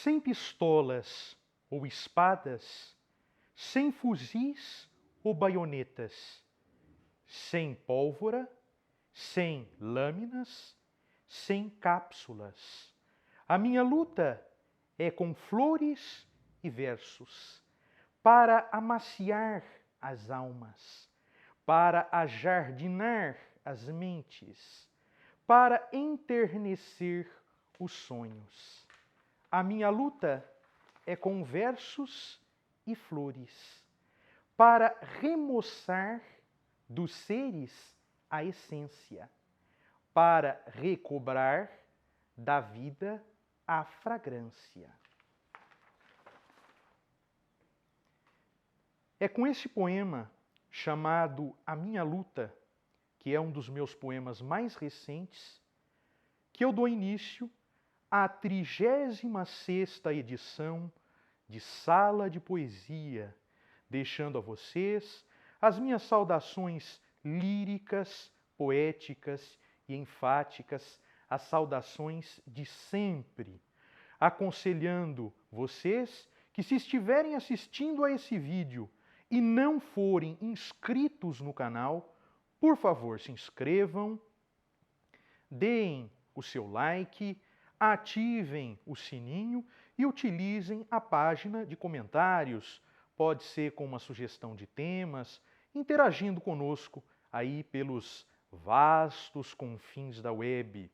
sem pistolas ou espadas, sem fuzis ou baionetas, sem pólvora, sem lâminas, sem cápsulas. A minha luta é com flores e versos, para amaciar as almas, para ajardinar as mentes, para enternecer os sonhos. A minha luta é com versos e flores, para remoçar dos seres a essência, para recobrar da vida a fragrância. É com esse poema, chamado A Minha Luta, que é um dos meus poemas mais recentes, que eu dou início à 36ª edição de Sala de Poesia, deixando a vocês as minhas saudações líricas, poéticas e enfáticas, as saudações de sempre, aconselhando vocês que, se estiverem assistindo a esse vídeo e não forem inscritos no canal, por favor, se inscrevam, deem o seu like, ativem o sininho e utilizem a página de comentários. Pode ser com uma sugestão de temas, interagindo conosco aí pelos vastos confins da web.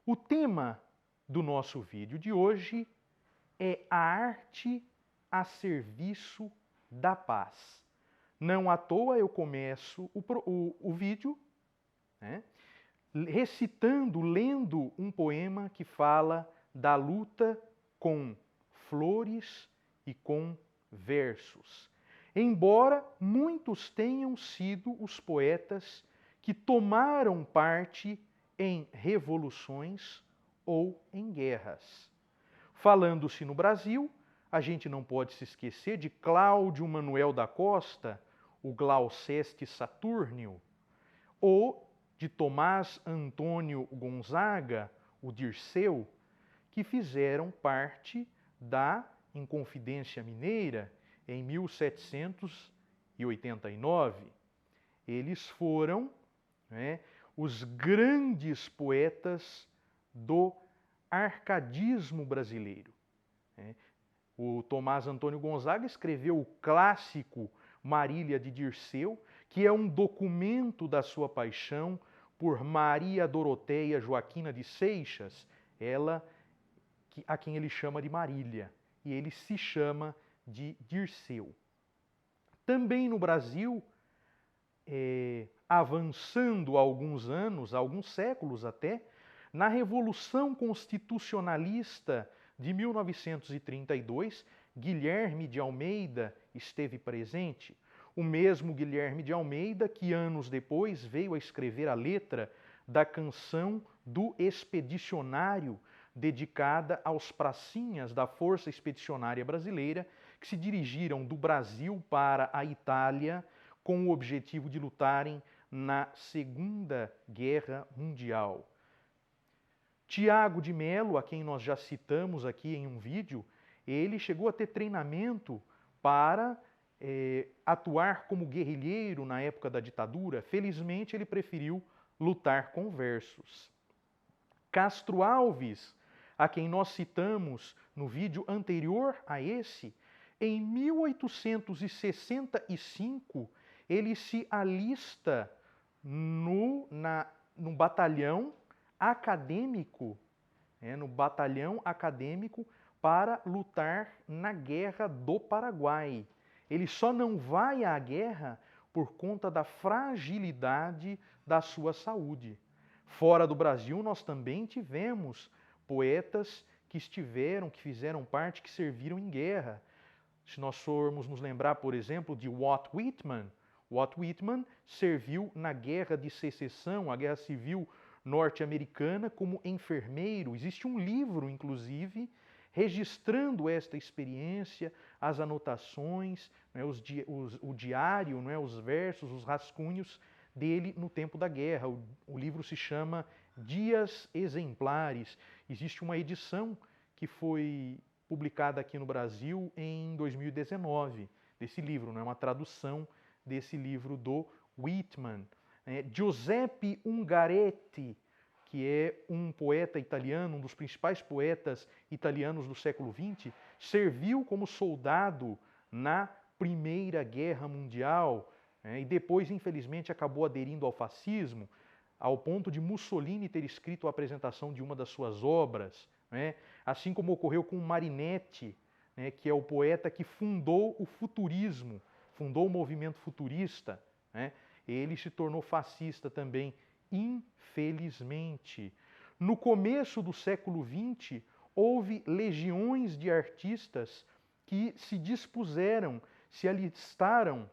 O tema do nosso vídeo de hoje é a arte a serviço da paz. Não à toa eu começo o vídeo, né, recitando, lendo um poema que fala da luta com flores e com versos. Embora muitos tenham sido os poetas que tomaram parte em revoluções ou em guerras. Falando-se no Brasil, a gente não pode se esquecer de Cláudio Manuel da Costa, o Glouceste Saturnio, ou de Tomás Antônio Gonzaga, o Dirceu, que fizeram parte da Inconfidência Mineira em 1789. Eles foram, né, os grandes poetas do arcadismo brasileiro. O Tomás Antônio Gonzaga escreveu o clássico Marília de Dirceu, que é um documento da sua paixão por Maria Doroteia Joaquina de Seixas, ela a quem ele chama de Marília, e ele se chama de Dirceu. Também no Brasil, avançando alguns anos, alguns séculos até, na Revolução Constitucionalista de 1932, Guilherme de Almeida esteve presente. O mesmo Guilherme de Almeida que anos depois veio a escrever a letra da canção do Expedicionário, dedicada aos pracinhas da Força Expedicionária Brasileira, que se dirigiram do Brasil para a Itália com o objetivo de lutarem na Segunda Guerra Mundial. Tiago de Melo, a quem nós já citamos aqui em um vídeo, ele chegou a ter treinamento para atuar como guerrilheiro na época da ditadura. Felizmente, ele preferiu lutar com versos. Castro Alves, a quem nós citamos no vídeo anterior a esse, em 1865, ele se alista no batalhão acadêmico, para lutar na Guerra do Paraguai. Ele só não vai à guerra por conta da fragilidade da sua saúde. Fora do Brasil, nós também tivemos poetas que fizeram parte, que serviram em guerra. Se nós formos nos lembrar, por exemplo, de Walt Whitman. Walt Whitman serviu na Guerra de Secessão, a Guerra Civil norte-americana, como enfermeiro. Existe um livro, inclusive, registrando esta experiência, as anotações, né, o diário, né, os versos, os rascunhos dele no tempo da guerra. O livro se chama Dias Exemplares. Existe uma edição que foi publicada aqui no Brasil em 2019, desse livro, não é uma tradução desse livro do Whitman. Giuseppe Ungaretti, que é um poeta italiano, um dos principais poetas italianos do século XX, serviu como soldado na Primeira Guerra Mundial, e depois, infelizmente, acabou aderindo ao fascismo, ao ponto de Mussolini ter escrito a apresentação de uma das suas obras, assim como ocorreu com Marinetti, que é o poeta que fundou o futurismo, fundou o movimento futurista. Ele se tornou fascista também, infelizmente. No começo do século XX, houve legiões de artistas que se dispuseram, se alistaram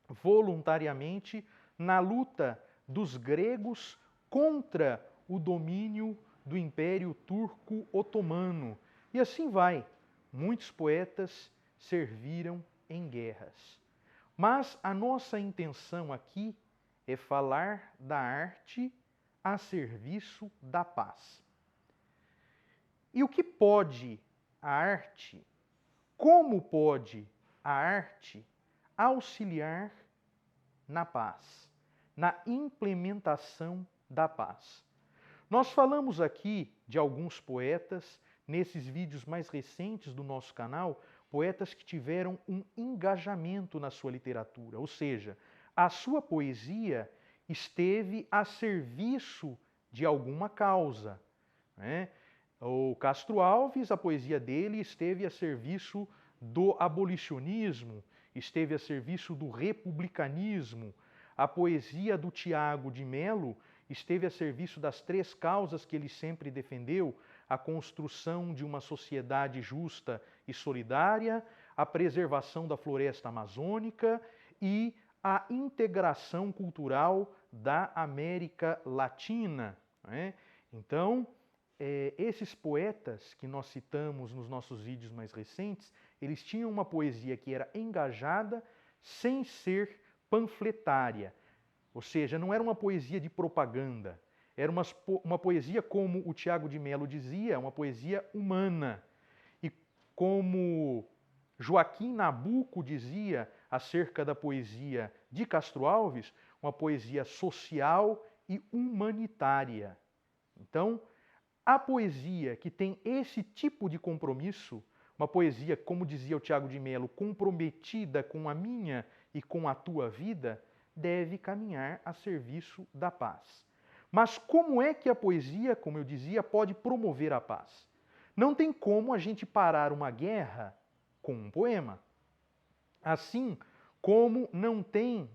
voluntariamente na luta dos gregos contra o domínio do Império Turco Otomano. E assim vai. Muitos poetas serviram em guerras. Mas a nossa intenção aqui é falar da arte a serviço da paz. E o que pode a arte, como pode a arte auxiliar na paz, na implementação da paz? Nós falamos aqui de alguns poetas, nesses vídeos mais recentes do nosso canal, poetas que tiveram um engajamento na sua literatura, ou seja, a sua poesia esteve a serviço de alguma causa. O Castro Alves, a poesia dele esteve a serviço do abolicionismo, esteve a serviço do republicanismo. A poesia do Tiago de Melo esteve a serviço das três causas que ele sempre defendeu: a construção de uma sociedade justa e solidária, a preservação da floresta amazônica e a integração cultural da América Latina. Então, esses poetas que nós citamos nos nossos vídeos mais recentes, eles tinham uma poesia que era engajada sem ser panfletária. Ou seja, não era uma poesia de propaganda. Era uma poesia, como o Tiago de Melo dizia, uma poesia humana. E como Joaquim Nabuco dizia acerca da poesia de Castro Alves, uma poesia social e humanitária. Então, a poesia que tem esse tipo de compromisso, uma poesia, como dizia o Tiago de Melo, comprometida com a minha e com a tua vida, deve caminhar a serviço da paz. Mas como é que a poesia, como eu dizia, pode promover a paz? Não tem como a gente parar uma guerra com um poema. Assim como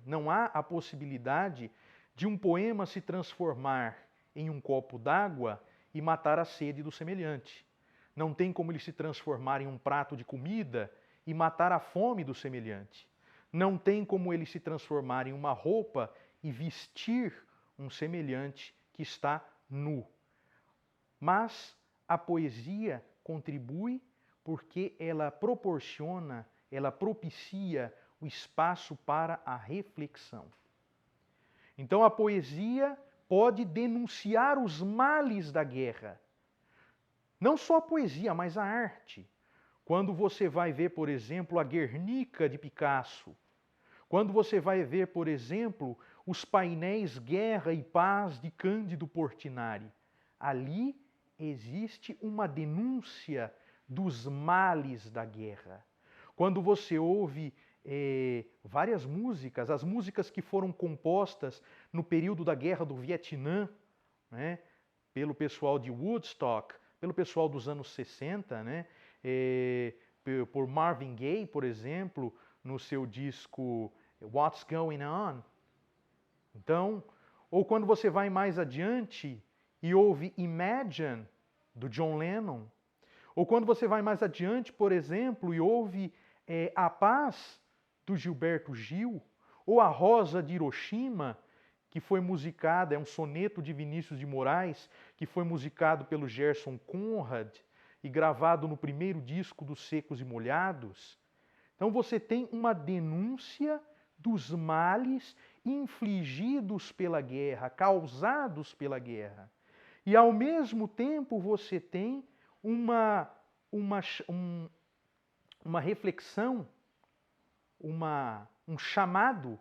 não há a possibilidade de um poema se transformar em um copo d'água e matar a sede do semelhante. Não tem como ele se transformar em um prato de comida e matar a fome do semelhante. Não tem como ele se transformar em uma roupa e vestir um semelhante que está nu. Mas a poesia contribui porque ela proporciona, ela propicia o espaço para a reflexão. Então a poesia pode denunciar os males da guerra. Não só a poesia, mas a arte. Quando você vai ver, por exemplo, a Guernica de Picasso, quando você vai ver, por exemplo, os painéis Guerra e Paz de Cândido Portinari, ali existe uma denúncia dos males da guerra. Quando você ouve várias músicas, as músicas que foram compostas no período da Guerra do Vietnã, pelo pessoal de Woodstock, pelo pessoal dos anos 60, por Marvin Gaye, por exemplo, no seu disco What's Going On. Então, ou quando você vai mais adiante e ouve Imagine, do John Lennon, ou quando você vai mais adiante, por exemplo, e ouve A Paz, do Gilberto Gil, ou A Rosa de Hiroshima, que foi musicada, é um soneto de Vinícius de Moraes, que foi musicado pelo Gerson Conrad e gravado no primeiro disco dos Secos e Molhados. Então você tem uma denúncia dos males infligidos pela guerra, causados pela guerra. E ao mesmo tempo você tem uma reflexão, um chamado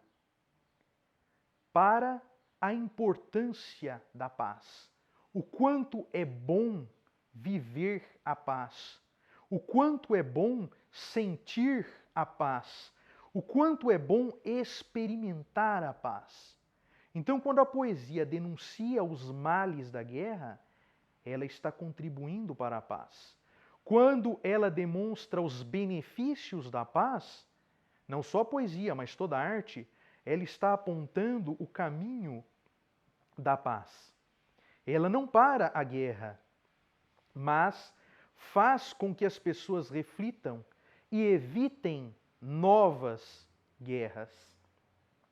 para a importância da paz. O quanto é bom viver a paz. O quanto é bom sentir a paz. O quanto é bom experimentar a paz. Então, quando a poesia denuncia os males da guerra, ela está contribuindo para a paz. Quando ela demonstra os benefícios da paz, não só a poesia, mas toda a arte, ela está apontando o caminho da paz. Ela não para a guerra, mas faz com que as pessoas reflitam e evitem novas guerras,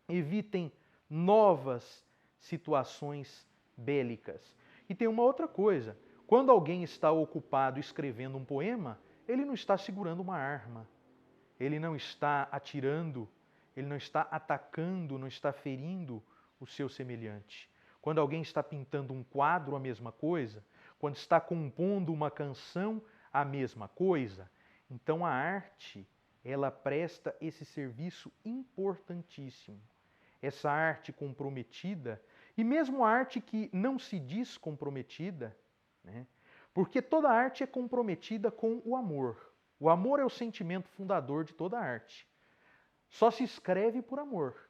evitem novas situações bélicas. E tem uma outra coisa, quando alguém está ocupado escrevendo um poema, ele não está segurando uma arma, ele não está atirando, ele não está atacando, não está ferindo o seu semelhante. Quando alguém está pintando um quadro, a mesma coisa. Quando está compondo uma canção, a mesma coisa. Então a arte, ela presta esse serviço importantíssimo. Essa arte comprometida, e mesmo a arte que não se diz comprometida, né? Porque toda arte é comprometida com o amor. O amor é o sentimento fundador de toda arte. Só se escreve por amor.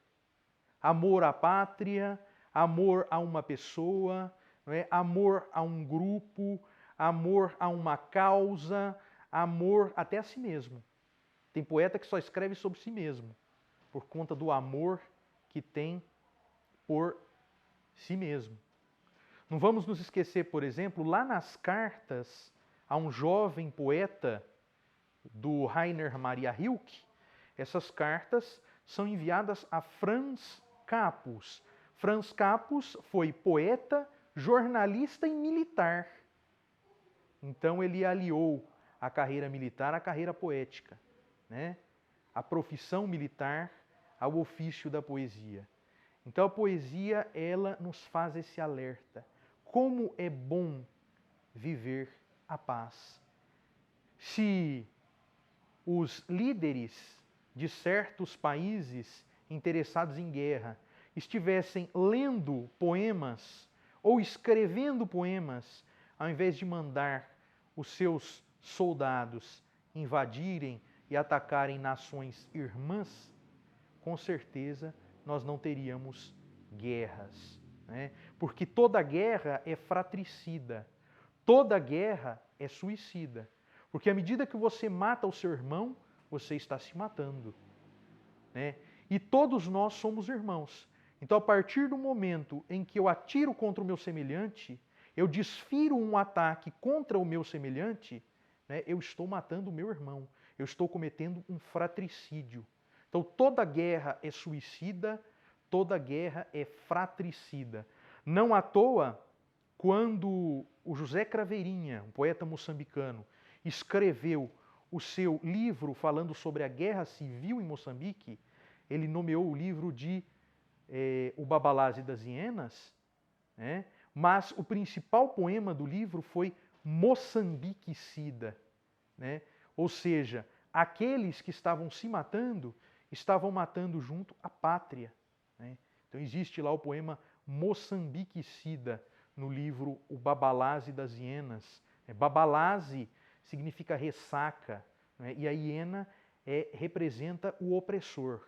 Amor à pátria, amor a uma pessoa, não é? Amor a um grupo, amor a uma causa, amor até a si mesmo. Tem poeta que só escreve sobre si mesmo, por conta do amor que tem por si mesmo. Não vamos nos esquecer, por exemplo, lá nas cartas a um jovem poeta do Rainer Maria Rilke, essas cartas são enviadas a Franz Capus. Franz Capus foi poeta, jornalista e militar. Então ele aliou a carreira militar à carreira poética, né? A profissão militar ao ofício da poesia. Então a poesia, ela nos faz esse alerta. Como é bom viver a paz. Se os líderes de certos países interessados em guerra estivessem lendo poemas ou escrevendo poemas, ao invés de mandar os seus soldados invadirem e atacarem nações irmãs, com certeza nós não teríamos guerras, né? Porque toda guerra é fratricida, toda guerra é suicida. Porque à medida que você mata o seu irmão, você está se matando, né? E todos nós somos irmãos. Então, a partir do momento em que eu atiro contra o meu semelhante, eu desfiro um ataque contra o meu semelhante, né, eu estou matando o meu irmão. Eu estou cometendo um fratricídio. Então, toda guerra é suicida, toda guerra é fratricida. Não à toa, quando o José Craveirinha, um poeta moçambicano, escreveu o seu livro falando sobre a guerra civil em Moçambique, ele nomeou o livro de O Babalazzi das Hienas, né? Mas o principal poema do livro foi Moçambiquicida, né? Ou seja, aqueles que estavam se matando, estavam matando junto a pátria, né? Então existe lá o poema Moçambiquicida no livro O Babalazzi das Hienas. Babalazzi significa ressaca, né? E a hiena representa o opressor,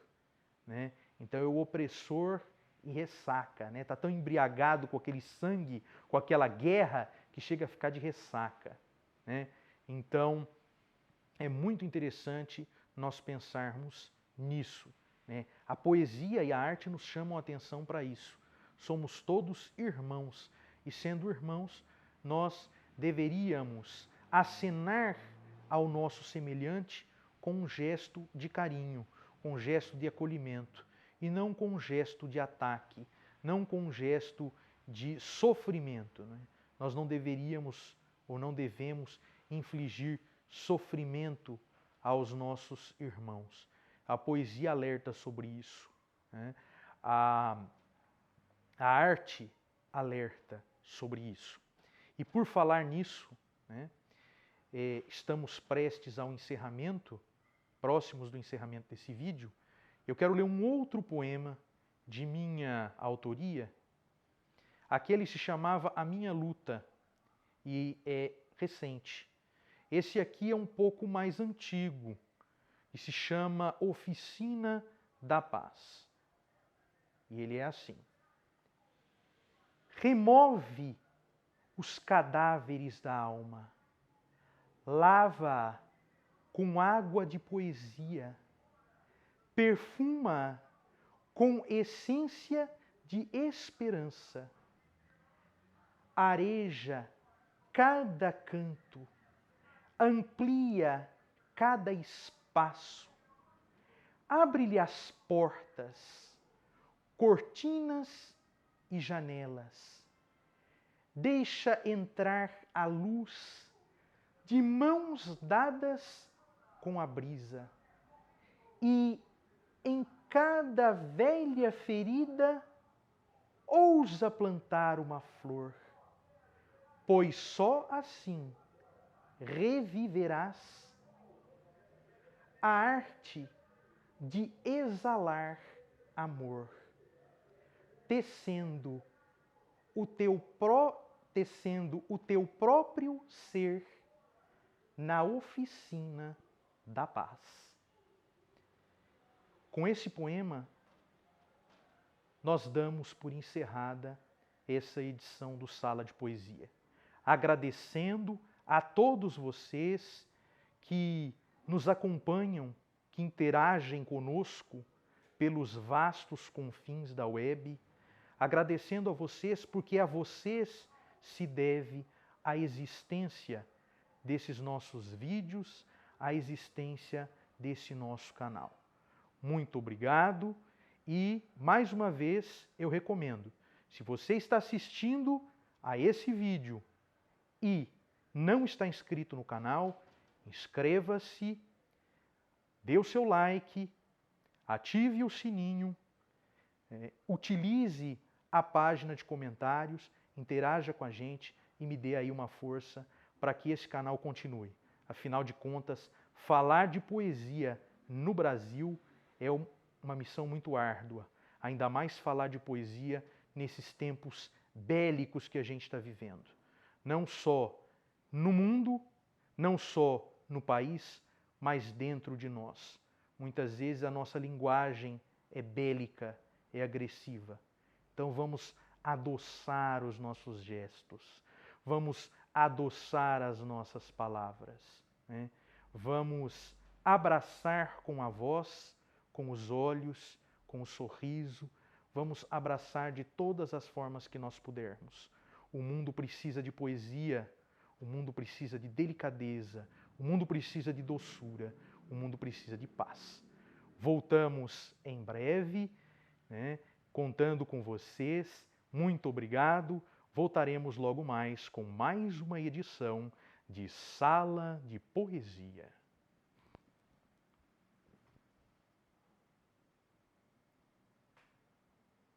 né? Então é o opressor e ressaca, né? Está tão embriagado com aquele sangue, com aquela guerra, que chega a ficar de ressaca, né? Então é muito interessante nós pensarmos nisso, né? A poesia e a arte nos chamam a atenção para isso. Somos todos irmãos e, sendo irmãos, nós deveríamos acenar ao nosso semelhante com um gesto de carinho, com um gesto de acolhimento, e não com um gesto de ataque, não com um gesto de sofrimento, né? Nós não deveríamos ou não devemos infligir sofrimento aos nossos irmãos. A poesia alerta sobre isso, né? A arte alerta sobre isso. E por falar nisso, né, estamos prestes ao encerramento, próximos do encerramento desse vídeo, eu quero ler um outro poema de minha autoria. Aquele se chamava A Minha Luta e é recente. Esse aqui é um pouco mais antigo e se chama Oficina da Paz. E ele é assim: remove os cadáveres da alma, lava com água de poesia, perfuma com essência de esperança, areja cada canto, amplia cada espaço, abre-lhe as portas, cortinas e janelas, deixa entrar a luz de mãos dadas com a brisa, e em cada velha ferida ousa plantar uma flor, pois só assim reviverás a arte de exalar amor, tecendo o teu próprio ser na oficina da paz. Com esse poema, nós damos por encerrada essa edição do Sala de Poesia, agradecendo a todos vocês que nos acompanham, que interagem conosco pelos vastos confins da web, agradecendo a vocês porque a vocês se deve a existência desses nossos vídeos, a existência desse nosso canal. Muito obrigado e, mais uma vez, eu recomendo, se você está assistindo a esse vídeo e não está inscrito no canal, inscreva-se, dê o seu like, ative o sininho, utilize a página de comentários, interaja com a gente e me dê aí uma força para que esse canal continue. Afinal de contas, falar de poesia no Brasil é uma missão muito árdua, ainda mais falar de poesia nesses tempos bélicos que a gente está vivendo. Não só no mundo, não só no país, mas dentro de nós. Muitas vezes a nossa linguagem é bélica, é agressiva. Então vamos adoçar os nossos gestos, vamos adoçar as nossas palavras, né? Vamos abraçar com a voz, com os olhos, com o sorriso, vamos abraçar de todas as formas que nós pudermos. O mundo precisa de poesia, o mundo precisa de delicadeza, o mundo precisa de doçura, o mundo precisa de paz. Voltamos em breve, né, contando com vocês. Muito obrigado. Voltaremos logo mais com mais uma edição de Sala de Poesia.